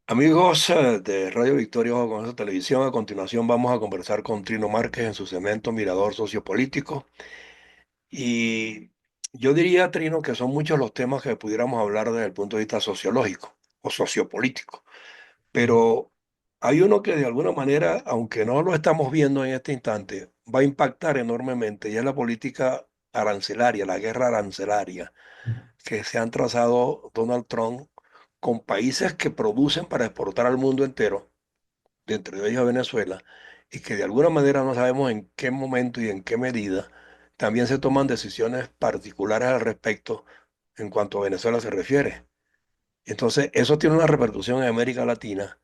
Amigos de Radio Victoria Ojo con esta televisión, a continuación vamos a conversar con Trino Márquez en su segmento Mirador Sociopolítico. Y yo diría, Trino, que son muchos los temas que pudiéramos hablar desde el punto de vista sociológico o sociopolítico. Ujú. Pero hay uno que de alguna manera, aunque no lo estamos viendo en este instante, va a impactar enormemente y es la política arancelaria, la guerra arancelaria que se han trazado Donald Trump con países que producen para exportar al mundo entero, dentro de ellos Venezuela, y que de alguna manera no sabemos en qué momento y en qué medida también se toman decisiones particulares al respecto en cuanto a Venezuela se refiere. Entonces, eso tiene una repercusión en América Latina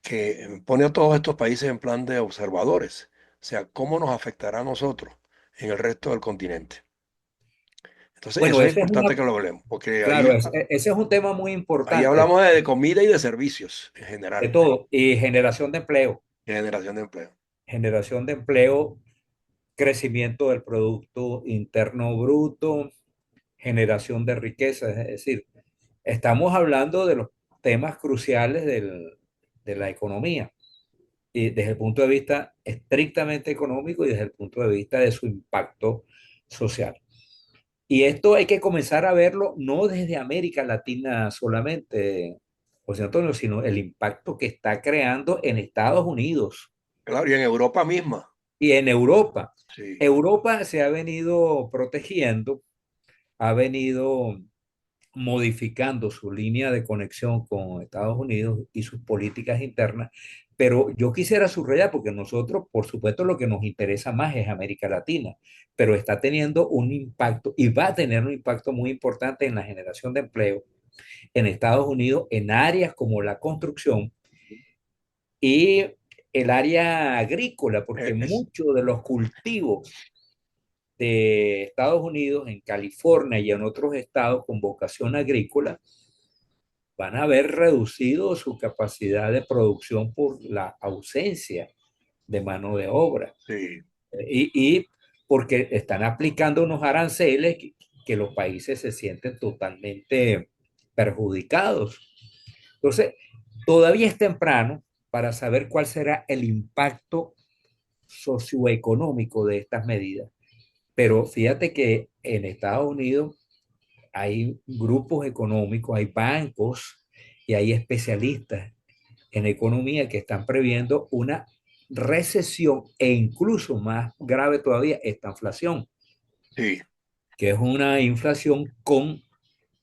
que pone a todos estos países en plan de observadores. O sea, ¿cómo nos afectará a nosotros en el resto del continente? Entonces, Bueno, eso es ese es importante que lo hablemos, porque claro, ahí, ese es un tema muy ahí importante, hablamos de comida y de servicios en de general, todo, y de generación de empleo. generación de empleo, crecimiento del Producto Interno Bruto, generación de riqueza, es decir, estamos hablando de los temas cruciales de la economía, y desde el punto de vista estrictamente económico y desde el punto de vista de su impacto social. Y esto hay que comenzar a verlo no desde América Latina solamente, José Antonio, sino el impacto que está creando en Estados Unidos Claro, y en Europa misma. y en Europa. Sí, Europa se ha venido protegiendo, ha venido modificando su línea de conexión con Estados Unidos y sus políticas internas, pero yo quisiera subrayar, porque nosotros, por supuesto, lo que nos interesa más es América Latina, pero está teniendo un impacto y va a tener un impacto muy importante en la generación de empleo en Estados Unidos, en áreas como la construcción y el área agrícola, porque es, muchos de los cultivos de Estados Unidos, en California y en otros estados con vocación agrícola, van a ver reducido su capacidad de producción por la ausencia de mano de obra. sí. Y porque están aplicando unos aranceles que los países se sienten totalmente perjudicados. Entonces, todavía es temprano para saber cuál será el impacto socioeconómico de estas medidas. Pero fíjate que en Estados Unidos hay grupos económicos, hay bancos y hay especialistas en economía que están previendo una recesión e incluso más grave todavía, esta inflación, Sí. que es una inflación con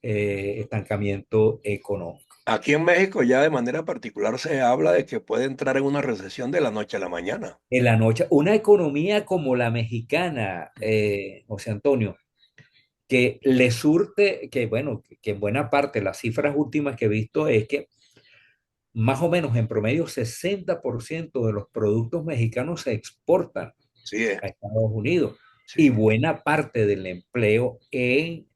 estancamiento económico. Aquí en México ya de manera particular se habla de que puede entrar en una recesión de la noche a la mañana. En la noche, una economía como la mexicana, José Antonio, que le surte, que bueno, que en buena parte las cifras últimas que he visto es que más o menos en promedio 60% de los productos mexicanos se exportan Sí, a Estados Unidos y sí. buena parte del empleo en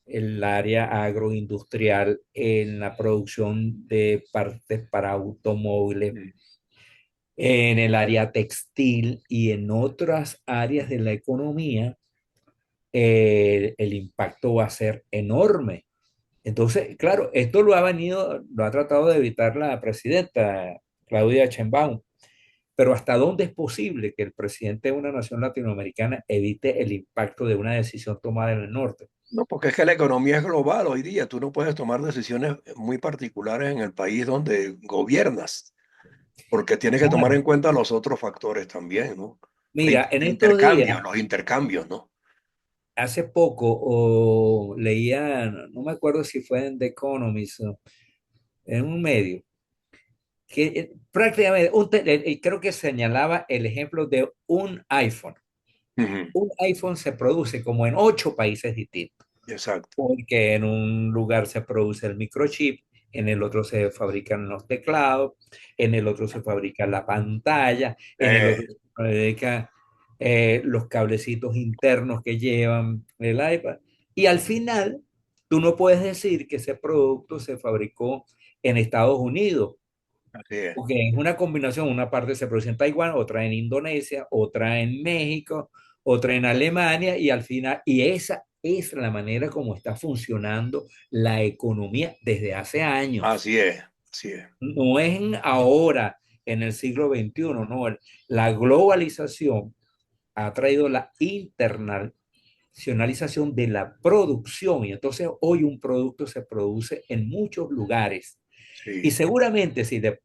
el área agroindustrial, en la producción de partes para automóviles, Sí. en el área textil y en otras áreas de la economía, el impacto va a ser enorme. Entonces, claro, esto lo ha tratado de evitar la presidenta Claudia Sheinbaum, pero ¿hasta dónde es posible que el presidente de una nación latinoamericana evite el impacto de una decisión tomada en el norte? No, porque es que la economía es global hoy día. Tú no puedes tomar decisiones muy particulares en el país donde gobiernas, porque tienes que tomar Claro. en cuenta los otros factores también, ¿no? Mira, en estos días, Intercambios, los intercambios, ¿no? hace poco, o leía, no me acuerdo si fue en The Economist, o en un medio, que prácticamente, creo que señalaba el ejemplo de un iPhone. Ujú. Un iPhone se produce como en 8 países distintos, Exacto. porque en un lugar se produce el microchip, en el otro se fabrican los teclados, en el otro se fabrica la pantalla, en el Eh, otro se fabrica los cablecitos internos que llevan el iPad. Y al final, tú no puedes decir que ese producto se fabricó en Estados Unidos, así es. porque es una combinación, una parte se produce en Taiwán, otra en Indonesia, otra en México, otra en Alemania, y al final, y esa es la manera como está funcionando la economía desde hace años. Así es. sí es. No es ahora, en el siglo XXI, no. La globalización ha traído la internacionalización de la producción y entonces hoy un producto se produce en muchos lugares. Y Sí, seguramente si le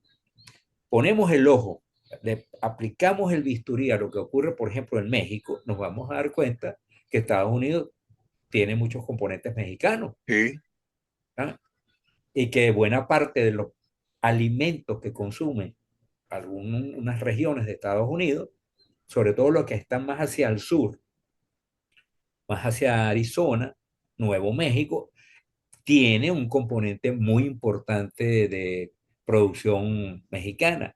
ponemos el ojo, le aplicamos el bisturí a lo que ocurre, por ejemplo, en México, nos vamos a dar cuenta que Estados Unidos tiene muchos componentes mexicanos, sí, ¿ah? Y que buena parte de los alimentos que consumen algunas regiones de Estados Unidos, sobre todo los que están más hacia el sur, más hacia Arizona, Nuevo México, tiene un componente muy importante de producción mexicana.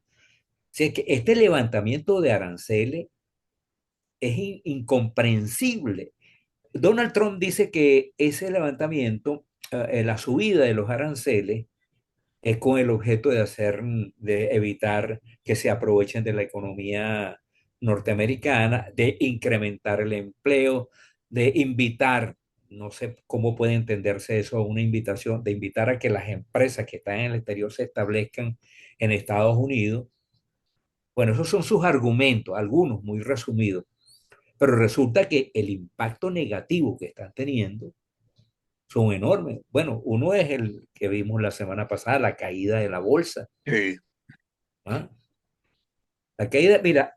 Así que este levantamiento de aranceles es incomprensible. Donald Trump dice que ese levantamiento, la subida de los aranceles, es con el objeto de de evitar que se aprovechen de la economía norteamericana, de incrementar el empleo, de invitar, no sé cómo puede entenderse eso, una invitación, de invitar a que las empresas que están en el exterior se establezcan en Estados Unidos. Bueno, esos son sus argumentos, algunos muy resumidos, pero resulta que el impacto negativo que están teniendo son enormes. Bueno, uno es el que vimos la semana pasada, la caída de la bolsa. sí, ¿Ah? La caída, mira,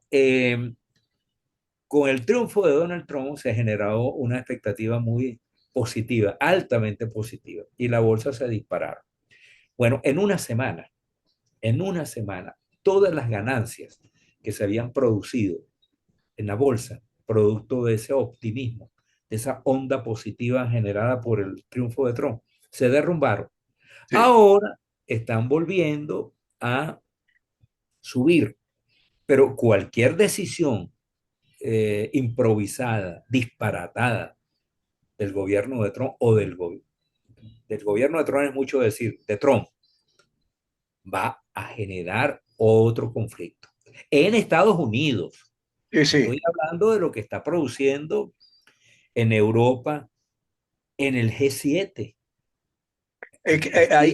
con el triunfo de Donald Trump se generó una expectativa muy positiva, altamente positiva, y la bolsa se dispararon. Bueno, en una semana, todas las ganancias que se habían producido en la bolsa, producto de ese optimismo, de esa onda positiva generada por el triunfo de Trump, se derrumbaron. sí. Ahora están volviendo a subir, pero cualquier decisión improvisada, disparatada del gobierno de Trump o del gobierno de Trump es mucho decir, de Trump, va a generar otro conflicto. En Estados Unidos, Sí, no sí. estoy hablando de lo que está produciendo en Europa, en el G7. El G7, Ahí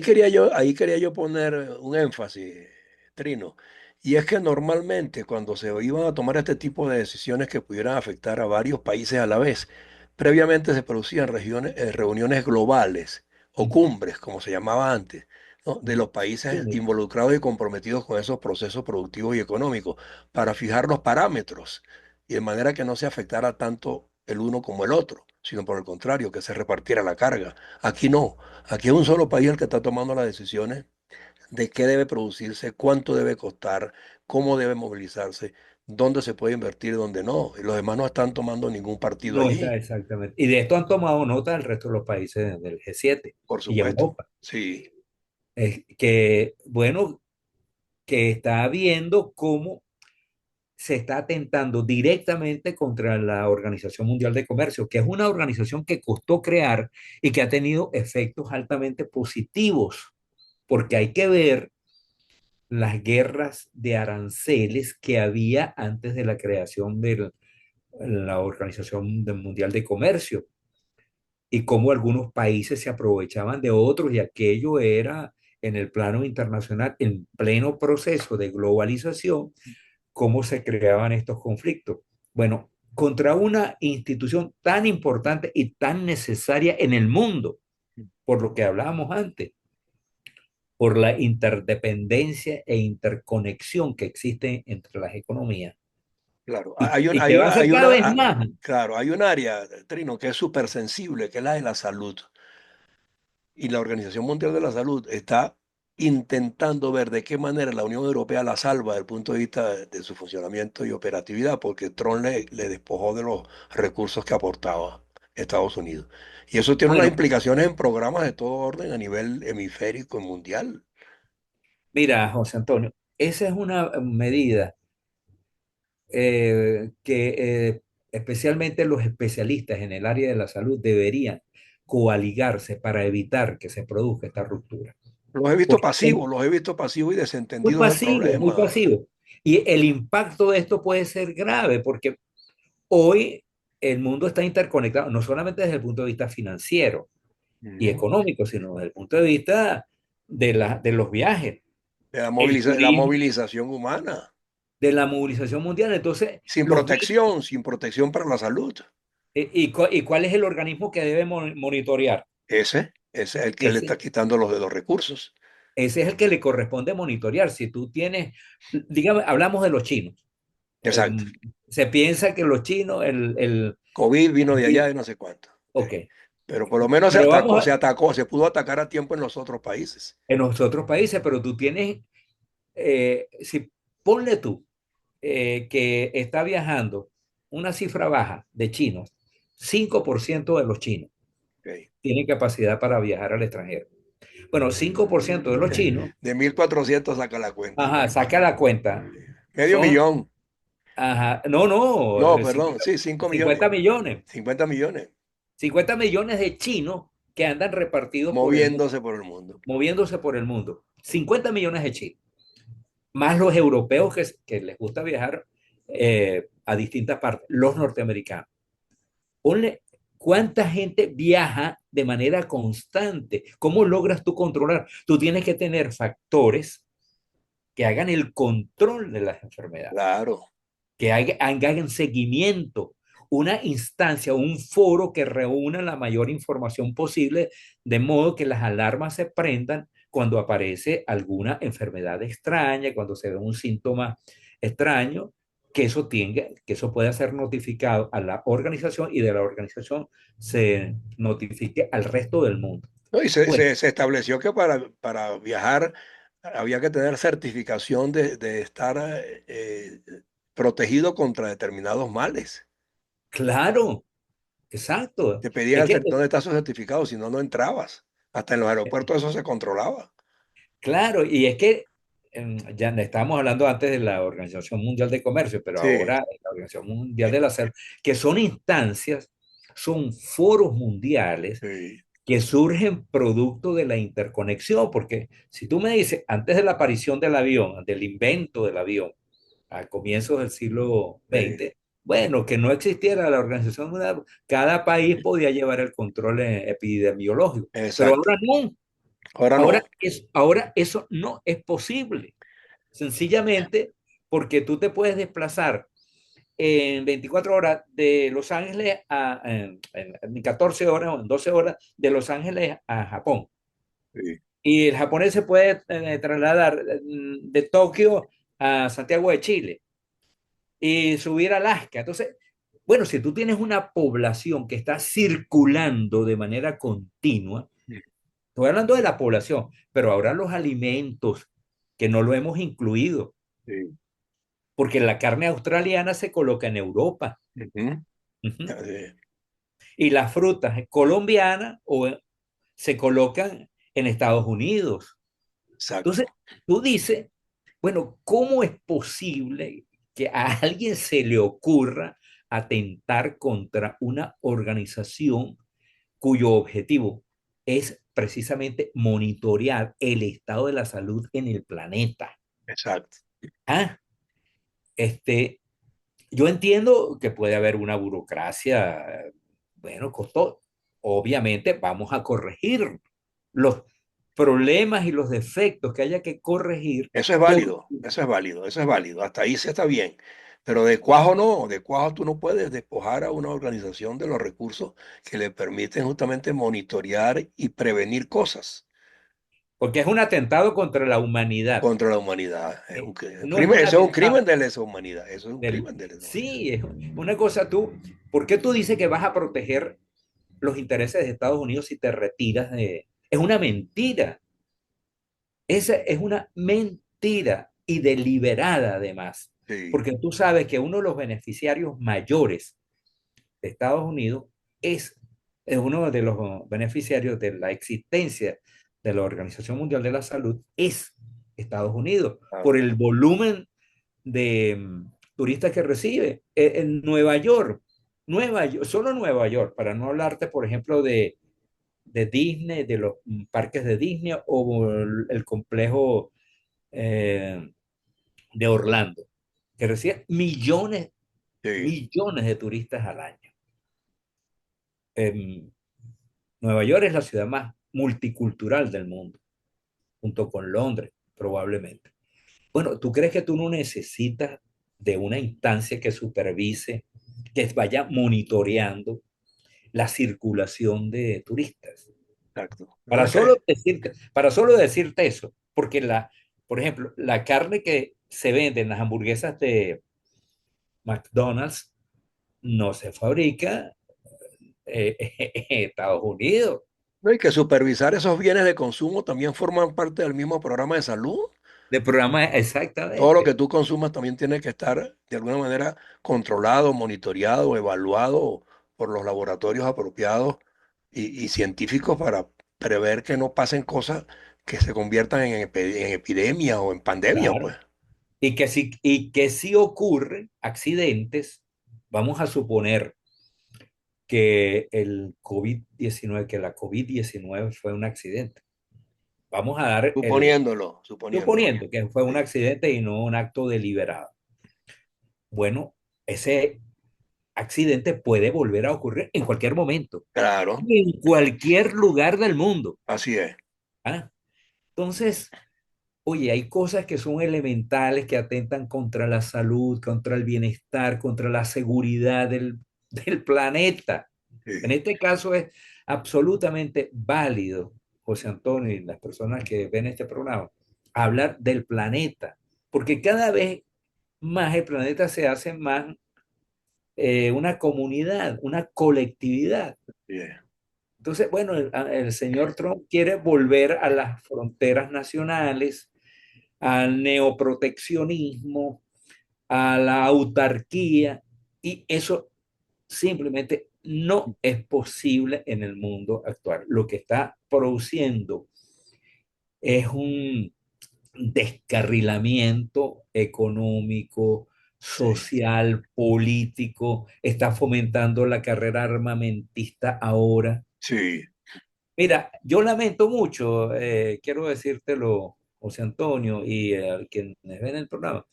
quería yo poner un énfasis, Trino. Y es que normalmente cuando se iban a tomar este tipo de decisiones que pudieran afectar a varios países a la vez, previamente se producían reuniones globales o cumbres, como se llamaba antes, ¿no? De los países sí, involucrados y comprometidos con esos procesos productivos y económicos para fijar los parámetros y de manera que no se afectara tanto el uno como el otro, sino por el contrario, que se repartiera la carga. Aquí no. Aquí es un solo país el que está tomando las decisiones de qué debe producirse, cuánto debe costar, cómo debe movilizarse, dónde se puede invertir, dónde no. Y los demás no están tomando ningún partido no está allí, exactamente. Y de esto han tomado nota el resto de los países del G7 por y supuesto. Europa. Sí, Es que, bueno, que está viendo cómo se está atentando directamente contra la Organización Mundial de Comercio, que es una organización que costó crear y que ha tenido efectos altamente positivos, porque hay que ver las guerras de aranceles que había antes de la creación de la Organización Mundial de Comercio y cómo algunos países se aprovechaban de otros y aquello era en el plano internacional, en pleno proceso de globalización, cómo se creaban estos conflictos. Bueno, contra una institución tan importante y tan necesaria en el mundo, por lo que hablábamos antes, por la interdependencia e interconexión que existe entre las economías claro. y que va a ser cada vez más. Claro, hay un área, Trino, que es súper sensible, que es la de la salud. Y la Organización Mundial de la Salud está intentando ver de qué manera la Unión Europea la salva desde el punto de vista de su funcionamiento y operatividad, porque Trump le despojó de los recursos que aportaba Estados Unidos. Y eso tiene unas Bueno, implicaciones en programas de todo orden a nivel hemisférico y mundial. mira, José Antonio, esa es una medida que especialmente los especialistas en el área de la salud deberían coaligarse para evitar que se produzca esta ruptura. Porque Los he visto pasivos y muy desentendidos del pasivo, muy problema. pasivo. Y el impacto de esto puede ser grave porque hoy el mundo está interconectado, no solamente desde el punto de vista financiero y Ujú. económico, sino desde el punto de vista de los viajes. el La turismo, movilización humana, de la movilización mundial. Entonces, los virus, sin protección para la salud. y cuál es el organismo que debe monitorear? Ese es el que le está Ese, quitando los de los recursos. ese es el que le corresponde monitorear. Si tú tienes, digamos, hablamos de los chinos. Exacto. Em, Se piensa que los chinos, COVID vino el de allá virus, de no sé cuánto. ok, Pero por lo menos pero vamos se pudo atacar a tiempo en los otros países. en los otros países, pero tú tienes, si ponle tú que está viajando una cifra baja de chinos, 5% de los chinos Ok. tienen capacidad para viajar al extranjero. Bueno, 5% de los chinos, De 1.400 saca la cuenta. ajá, saca la cuenta, Medio son, millón. ajá, no, no, No, perdón, 50, sí, 5 millones. 50 millones, 50 millones 50 millones de chinos que andan repartidos por el mundo, moviéndose por el mundo. moviéndose por el mundo. 50 millones de chinos, más los europeos que les gusta viajar a distintas partes, los norteamericanos. Ponle cuánta gente viaja de manera constante. ¿Cómo logras tú controlar? Tú tienes que tener factores que hagan el control de las enfermedades, Claro, que hagan seguimiento, una instancia, un foro que reúna la mayor información posible, de modo que las alarmas se prendan cuando aparece alguna enfermedad extraña, cuando se ve un síntoma extraño, que eso pueda ser notificado a la organización y de la organización se notifique al resto del mundo. ¿no? Y Bueno, se estableció que para viajar había que tener certificación de estar protegido contra determinados males. claro, exacto. Te pedían Es que dónde está su certificado, si no, no entrabas. Hasta en los aeropuertos eso se controlaba. claro, y es que ya estábamos hablando antes de la Organización Mundial de Comercio, pero Sí, ahora la Organización Mundial de la Salud, que son instancias, son foros mundiales sí, que surgen producto de la interconexión, porque si tú me dices, antes de la aparición del avión, del invento del avión, a comienzos del siglo sí, XX, bueno, que no existiera la Organización Mundial, cada país podía llevar el control epidemiológico, pero exacto. ahora no. Ahora no. Ahora eso no es posible, sencillamente porque tú te puedes desplazar en 24 horas de Los Ángeles en 14 horas o en 12 horas de Los Ángeles a Japón. Sí, Y el japonés se puede trasladar de Tokio a Santiago de Chile y subir a Alaska. Entonces, bueno, si tú tienes una población que está circulando de manera continua, estoy hablando de la población, pero ahora los alimentos que no lo hemos incluido, sí. porque la carne australiana se coloca en Europa. Ujú. Ujú. Sí, Y las frutas colombianas se colocan en Estados Unidos. Entonces, exacto, tú dices, bueno, ¿cómo es posible que a alguien se le ocurra atentar contra una organización cuyo objetivo es precisamente monitorear el estado de la salud en el planeta? exacto. Ah, este, yo entiendo que puede haber una burocracia, bueno, costó. Obviamente vamos a corregir los problemas y los defectos que haya que corregir. Eso es Todo. válido, eso es válido, eso es válido. Hasta ahí se está bien. Pero de cuajo no, de cuajo tú no puedes despojar a una organización de los recursos que le permiten justamente monitorear y prevenir cosas Porque es un atentado contra la humanidad. contra la humanidad. No es un Eso es un atentado crimen de lesa humanidad. Eso es un crimen de lesa humanidad. Sí, es una cosa tú. ¿Por qué tú dices que vas a proteger los intereses de Estados Unidos si te retiras de... Es una mentira. Esa es una mentira y deliberada además. Sí, Porque tú sabes que uno de los beneficiarios mayores de Estados Unidos es, es uno de los beneficiarios de la existencia de la Organización Mundial de la Salud, es Estados Unidos, ah, por el volumen de turistas que recibe. En Nueva York, solo Nueva York, para no hablarte, por ejemplo, de Disney, de los parques de Disney o el complejo eh, de Orlando, que recibe millones, sí, millones de turistas al año. Eh, Nueva York es la ciudad más multicultural del mundo, junto con Londres. probablemente. Bueno, ¿tú crees que tú no necesitas de una instancia que supervise, que vaya monitoreando la circulación de turistas? Exacto. No es que, Para solo decirte eso, porque por ejemplo, la carne que se vende en las hamburguesas de McDonald's no se fabrica en Estados Unidos. no hay que supervisar esos bienes de consumo también forman parte del mismo programa de salud. De programa, Todo lo que exactamente. tú consumas también tiene que estar de alguna manera controlado, monitoreado, evaluado por los laboratorios apropiados y científicos para prever que no pasen cosas que se conviertan en epidemias o en pandemias, pues. Claro. Y que si ocurren accidentes, vamos a suponer que la COVID-19 fue un accidente. Vamos a dar Suponiéndolo. suponiendo que fue un Sí, accidente y no un acto deliberado. Bueno, ese accidente puede volver a ocurrir en cualquier momento, claro, en cualquier lugar del mundo. así es. ¿Ah? Entonces, oye, hay cosas que son elementales que atentan contra la salud, contra el bienestar, contra la seguridad del planeta. En Sí, este caso es absolutamente válido, José Antonio y las personas que ven este programa, hablar del planeta, porque cada vez más el planeta se hace más una comunidad, una colectividad. bien. Entonces, bueno, el señor Trump quiere volver a las fronteras nacionales, al neoproteccionismo, a la autarquía, y eso simplemente no es posible en el mundo actual. Lo que está produciendo es un descarrilamiento económico, Sí, social, político, está fomentando la carrera armamentista ahora. sí, Mira, yo lamento mucho, quiero decírtelo, José Antonio, y a quienes ven el programa,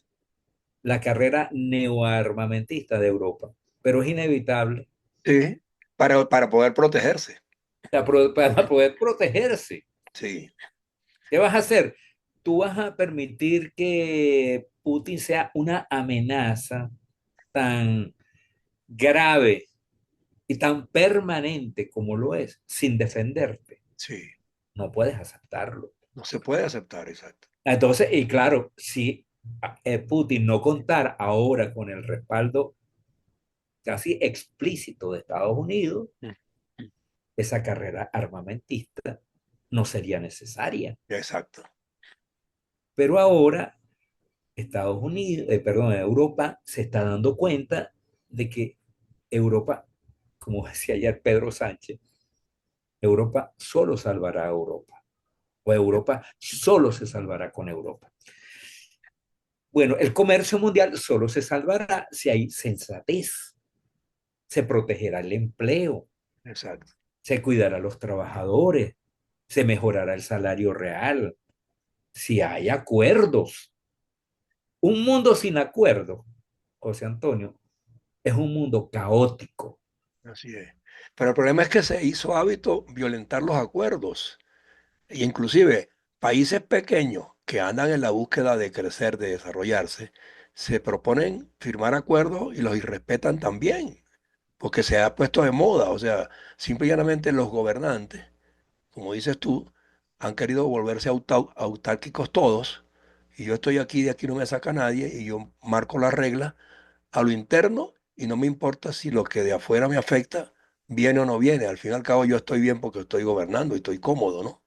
la carrera neoarmamentista de Europa, pero es inevitable sí, para poder protegerse. para poder protegerse. Sí, ¿Qué vas a hacer? Tú vas a permitir que Putin sea una amenaza tan grave y tan permanente como lo es, sin defenderte. sí, No puedes aceptarlo. no se puede aceptar, exacto. Entonces, y claro, si Putin no contara ahora con el respaldo casi explícito de Estados Unidos, Mm. esa carrera armamentista no sería necesaria. Exacto. Pero ahora Estados Unidos, perdón, Europa se está dando cuenta de que Europa, como decía ayer Pedro Sánchez, Europa solo salvará a Europa, o Europa solo se salvará con Europa. Bueno, el comercio mundial solo se salvará si hay sensatez, se protegerá el empleo, Exacto. se cuidará a los trabajadores, se mejorará el salario real, si hay acuerdos. Un mundo sin acuerdo, José Antonio, es un mundo caótico. Así es. Pero el problema es que se hizo hábito violentar los acuerdos. Y inclusive países pequeños que andan en la búsqueda de crecer, de desarrollarse, se proponen firmar acuerdos y los irrespetan también, porque se ha puesto de moda. O sea, simple y llanamente los gobernantes, como dices tú, han querido volverse autárquicos todos. Y yo estoy aquí, de aquí no me saca nadie, y yo marco las reglas a lo interno y no me importa si lo que de afuera me afecta viene o no viene. Al fin y al cabo yo estoy bien porque estoy gobernando y estoy cómodo, ¿no?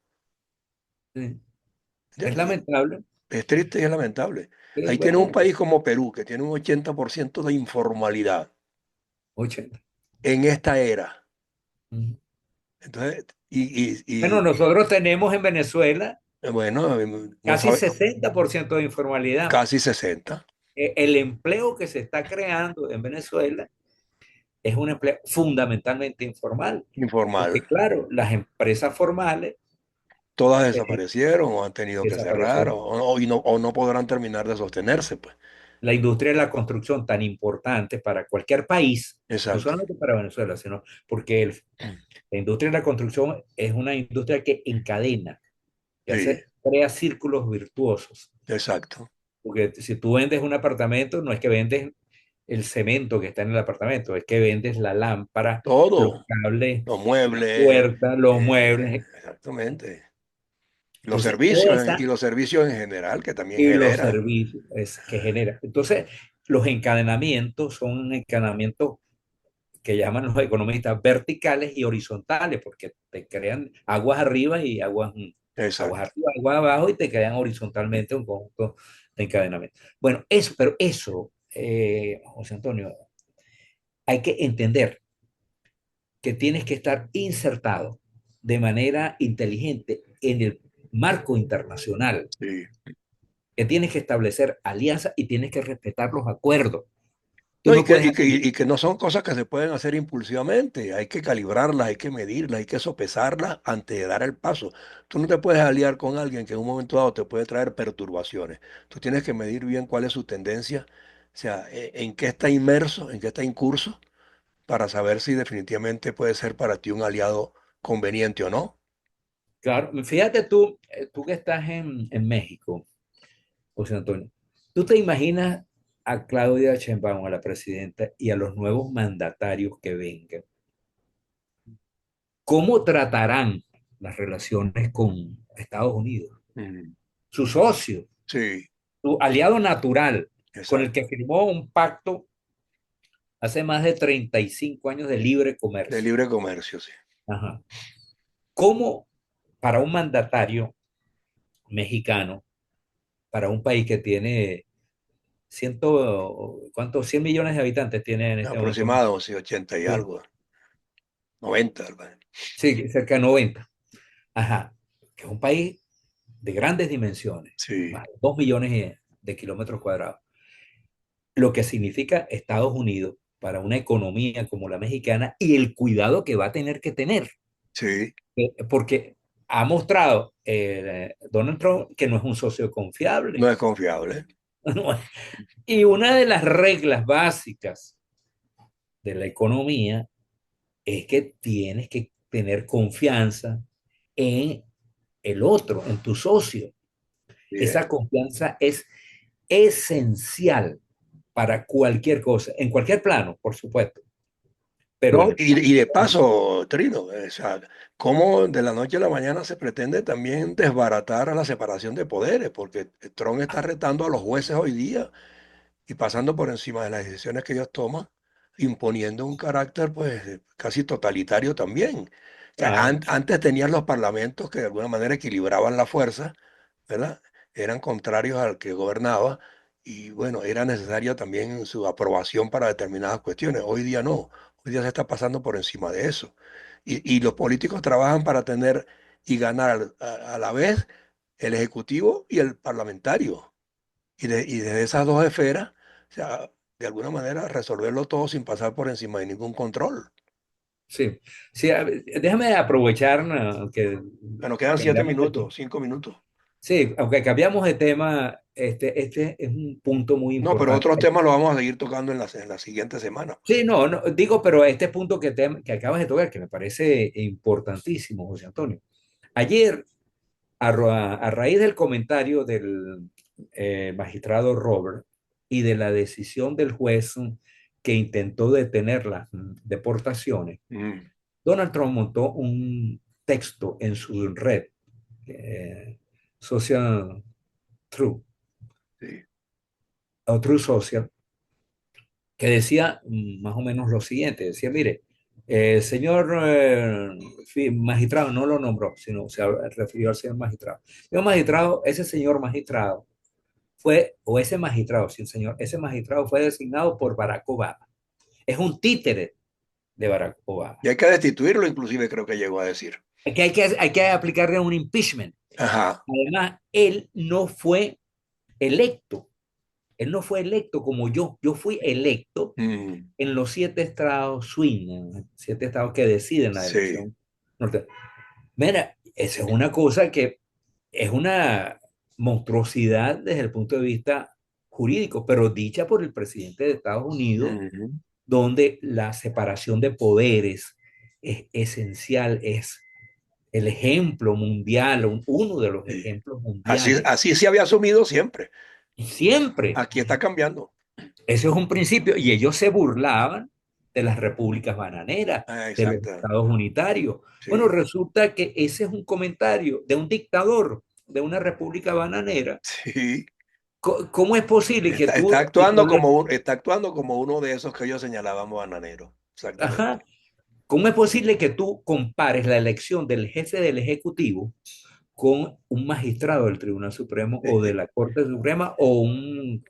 Sí. Es ¿Entiendes? lamentable. Es triste y es lamentable. Sí, Ahí tiene un bueno, país como Perú, que tiene un 80% de informalidad 80. en esta era. Ujú. Entonces, Bueno, nosotros tenemos en Venezuela bueno, no casi sabe, 60% de informalidad. casi 60 El empleo que se está creando en Venezuela es un empleo fundamentalmente informal, informal. porque claro, las empresas formales Todas eh, desaparecieron o han tenido que cerrar desaparecieron. o no podrán terminar de sostenerse, pues. La industria de la construcción tan importante para cualquier país, no Exacto. solamente para Venezuela, sino porque la industria de la construcción es una industria que encadena, que Sí, hace crea círculos virtuosos. exacto. Porque si tú vendes un apartamento, no es que vendes el cemento que está en el apartamento, es que vendes la lámpara, los Todo, cables, los la muebles, puerta, los muebles. exactamente. Entonces, toda Y esa los servicios en general que también y los generan. servicios que genera. Entonces, los encadenamientos son encadenamientos que llaman los economistas verticales y horizontales, porque te crean aguas arriba y aguas Exacto. arriba, aguas abajo, y te crean horizontalmente un conjunto de encadenamiento. Bueno, eso, pero eso, José Antonio, hay que entender que tienes que estar insertado de manera inteligente en el marco internacional, Sí. que tienes que establecer alianzas y tienes que respetar los acuerdos. Tú No, no puedes... y que no son cosas que se pueden hacer impulsivamente, hay que calibrarlas, hay que medirlas, hay que sopesarlas antes de dar el paso. Tú no te puedes aliar con alguien que en un momento dado te puede traer perturbaciones. Tú tienes que medir bien cuál es su tendencia, o sea, en qué está inmerso, en qué está incurso, para saber si definitivamente puede ser para ti un aliado conveniente o no. Claro, fíjate tú, tú que estás en México, José Antonio, ¿tú te imaginas a Claudia Sheinbaum, a la presidenta, y a los nuevos mandatarios que vengan? ¿Cómo tratarán las relaciones con Estados Unidos? Mm. Su socio, Sí, su aliado natural, con el que exacto. firmó un pacto hace más de 35 años de libre De comercio. libre comercio, sí. Ajá. ¿Cómo para un mandatario mexicano, para un país que tiene ¿cuántos? 100 millones de habitantes tiene en este momento? Aproximado, sí, 80 y Sí, algo, 90, ¿verdad? sí, cerca de 90. Ajá. Que es un país de grandes dimensiones, Sí, más de 2 millones de kilómetros cuadrados. Lo que significa Estados Unidos para una economía como la mexicana y el cuidado que va a tener que tener. sí, Porque ha mostrado Donald Trump que no es un socio no confiable. es confiable. Y una de las reglas básicas de la economía es que tienes que tener confianza en el otro, en tu socio. Bien. Esa confianza es esencial para cualquier cosa, en cualquier plano, por supuesto, pero No, en el y de plano, paso, Trino, o sea, cómo de la noche a la mañana se pretende también desbaratar a la separación de poderes, porque Trump está retando a los jueces hoy día y pasando por encima de las decisiones que ellos toman, imponiendo un carácter pues casi totalitario también. O sea, claro, antes tenían los parlamentos que de alguna manera equilibraban la fuerza, ¿verdad? Eran contrarios al que gobernaba y bueno, era necesaria también su aprobación para determinadas cuestiones. Hoy día no, hoy día se está pasando por encima de eso. Y los políticos trabajan para tener y ganar a la vez el ejecutivo y el parlamentario. Y desde esas dos esferas, o sea, de alguna manera resolverlo todo sin pasar por encima de ningún control. sí. Sí, déjame aprovechar, ¿no? Que Bueno, quedan siete cambiamos de tema. minutos, 5 minutos. Sí, aunque cambiamos de tema, este es un punto muy No, pero importante. otros temas los vamos a seguir tocando en la siguiente semana. Sí, no, no, digo, pero este punto que acabas de tocar, que me parece importantísimo, José Antonio. Ayer, a raíz del comentario del magistrado Robert y de la decisión del juez que intentó detener las deportaciones, Mm, Donald Trump montó un texto en su red, Social True, sí, o True Social, que decía más o menos lo siguiente, decía, mire, señor magistrado, no lo nombró, sino se refirió al señor magistrado. Señor magistrado, ese señor magistrado fue, o ese magistrado, sí, señor, ese magistrado fue designado por Barack Obama. Es un títere de Barack Obama. y hay que destituirlo, inclusive creo que llegó a decir. Hay que aplicarle un impeachment. Ajá. Además, él no fue electo. Él no fue electo como yo. Yo fui electo Mm, en los 7 estados swing, en 7 estados que deciden la sí, elección norte. Mira, esa es una cosa que es una monstruosidad desde el punto de vista jurídico, pero dicha por el presidente de Estados Unidos, ujú, donde la separación de poderes es esencial, es el ejemplo mundial, uno de los Sí. ejemplos Así, mundiales. así se había asumido siempre. Siempre. Aquí está cambiando. Eso es un principio. Y ellos se burlaban de las repúblicas bananeras, Ah, de los exacto. estados unitarios. Bueno, Sí, resulta que ese es un comentario de un dictador de una república bananera. sí. ¿Cómo es posible que Está tú, actuando como está actuando como uno de esos que ellos señalaban bananero. ajá, Exactamente. cómo es posible que tú compares la elección del jefe del Ejecutivo con un magistrado del Tribunal Supremo o de la Corte Suprema o un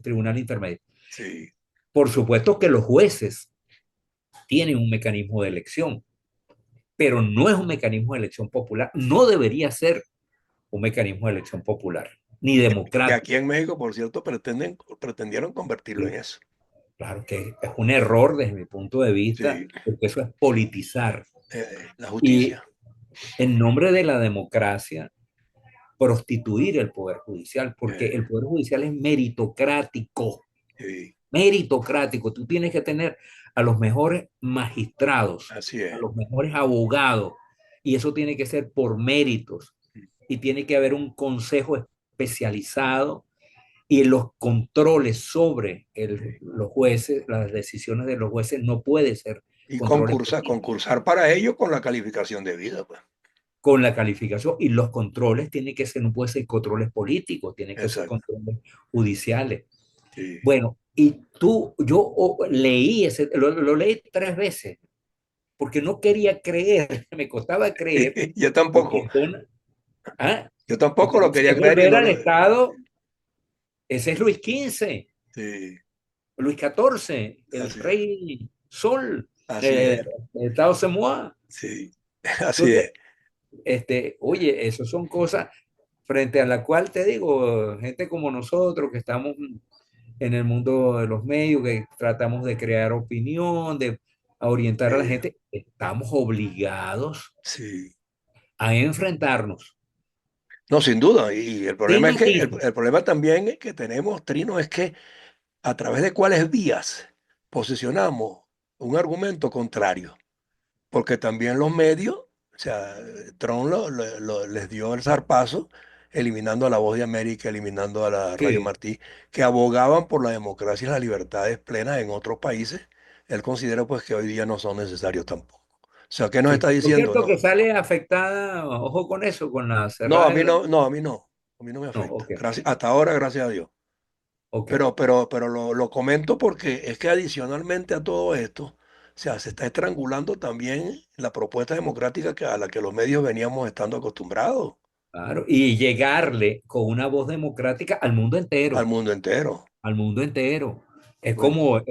tribunal intermedio? Sí. Por supuesto que los jueces tienen un mecanismo de elección, pero no es un mecanismo de elección popular, no debería ser un mecanismo de elección popular, ni Que aquí democrático. en México, por cierto, pretendieron convertirlo en Sí, eso. claro que es un error desde mi punto de vista, Sí. porque eso es politizar. La Y justicia. en nombre de la democracia, prostituir el Poder Judicial, porque Eh, el Poder Judicial es meritocrático, sí. meritocrático. Tú tienes que tener a los mejores magistrados, Así a es. los mejores abogados, y eso tiene que ser por méritos, y tiene que haber un consejo especializado y los controles sobre Sí. los jueces, las decisiones de los jueces no puede ser Y controles políticos concursar para ello con la calificación de vida, pues. con la calificación y los controles tienen que ser, no puede ser controles políticos, tienen que ser Exacto. controles judiciales. Sí. Bueno, y yo leí lo leí 3 veces porque no quería creer, me costaba creer, Yo tampoco. porque son, ¿ah? Yo tampoco Porque lo dice, quería es creer y volver no al lo. Estado, ese es Luis XV, Sí. Luis XIV, el Así, rey Sol, así eh, es. el Estado Semoa. Sí. Así Entonces, es. oye, eso son cosas frente a la cual te digo, gente como nosotros que estamos en el mundo de los medios, que tratamos de crear opinión, de orientar a la Sí. gente, estamos obligados Sí. a enfrentarnos No, sin duda. Y el sin problema es que matices. el problema también que tenemos, Trino, es que a través de cuáles vías posicionamos un argumento contrario. Porque también los medios, o sea, Trump les dio el zarpazo, eliminando a La Voz de América, eliminando a la Radio Sí. Martí, que abogaban por la democracia y las libertades plenas en otros países. Él considera pues que hoy día no son necesarios tampoco. O sea, ¿qué nos Sí. está Por diciendo? cierto, que No, sale afectada, ojo con eso, con la no, a cerrada de mí la... no, no, a mí no, a mí no me No, afecta. ok, Gracias, hasta ahora, gracias a Dios. ok, Pero lo comento porque es que adicionalmente a todo esto, o sea, se está estrangulando también la propuesta democrática a la que los medios veníamos estando acostumbrados claro. Y llegarle con una voz democrática al mundo entero. al mundo entero. Es Bueno, como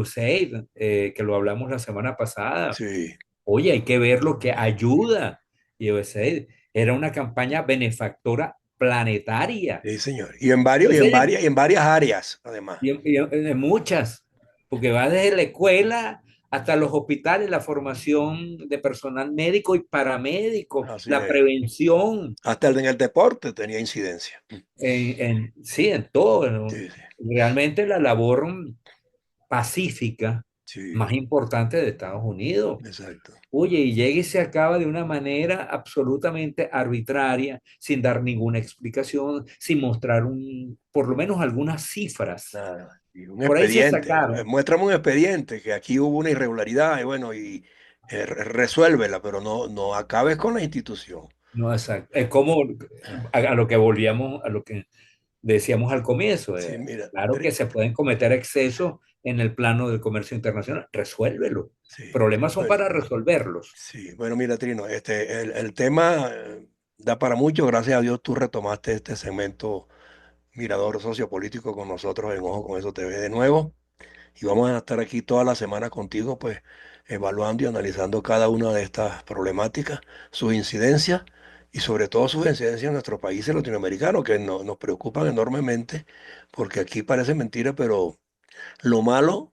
USAID, que lo hablamos la semana pasada. sí, Oye, hay que ver lo que ayuda. USAID era una campaña benefactora planetaria. sí, señor. Y en varios, USAID y en varias áreas, además. y muchas, porque va desde la escuela hasta los hospitales, la formación de personal médico y paramédico, Así la es. prevención, Hasta en el deporte tenía incidencia. sí, en todo, ¿no? Sí, sí, Realmente la labor pacífica sí, más importante de Estados Unidos. exacto. Oye, y llega y se acaba de una manera absolutamente arbitraria, sin dar ninguna explicación, sin mostrar por lo menos algunas cifras. Nada. Y un Por ahí se expediente. sacaron. Muéstrame un expediente que aquí hubo una irregularidad y bueno, y resuélvela, pero no, no acabes con la institución. No, exacto. Es como a lo que volvíamos, a lo que decíamos al comienzo. Sí, mira, Claro que se pueden cometer excesos en el plano del comercio internacional. Resuélvelo. sí, Problemas son bueno, para resolverlos. sí, bueno, mira, Trino, el tema da para mucho, gracias a Dios tú retomaste este segmento Mirador Sociopolítico con nosotros en Ojo con Eso TV de nuevo y vamos a estar aquí toda la semana contigo, pues, evaluando y analizando cada una de estas problemáticas, sus incidencias y sobre todo sus incidencias en nuestros países latinoamericanos que nos preocupan enormemente porque aquí parece mentira, pero lo malo, o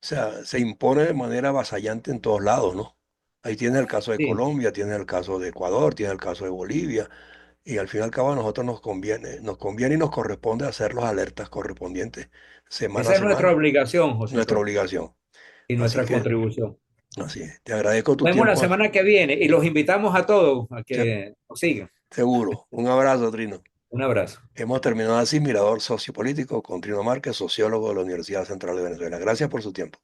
sea, se impone de manera avasallante en todos lados, ¿no? Ahí tiene el caso de Sí. Colombia, tiene el caso de Ecuador, tiene el caso de Bolivia, y al fin y al cabo a nosotros nos conviene y nos corresponde hacer los alertas correspondientes semana a Esa es nuestra semana, obligación, José nuestra Antonio, obligación. y Así nuestra que contribución. Así es. Te agradezco Nos tu vemos la tiempo. semana que viene y los invitamos a todos a Se- que nos sigan. Seguro. Un abrazo, Trino. Un abrazo. Hemos terminado así, Mirador Sociopolítico con Trino Márquez, sociólogo de la Universidad Central de Venezuela. Gracias por su tiempo.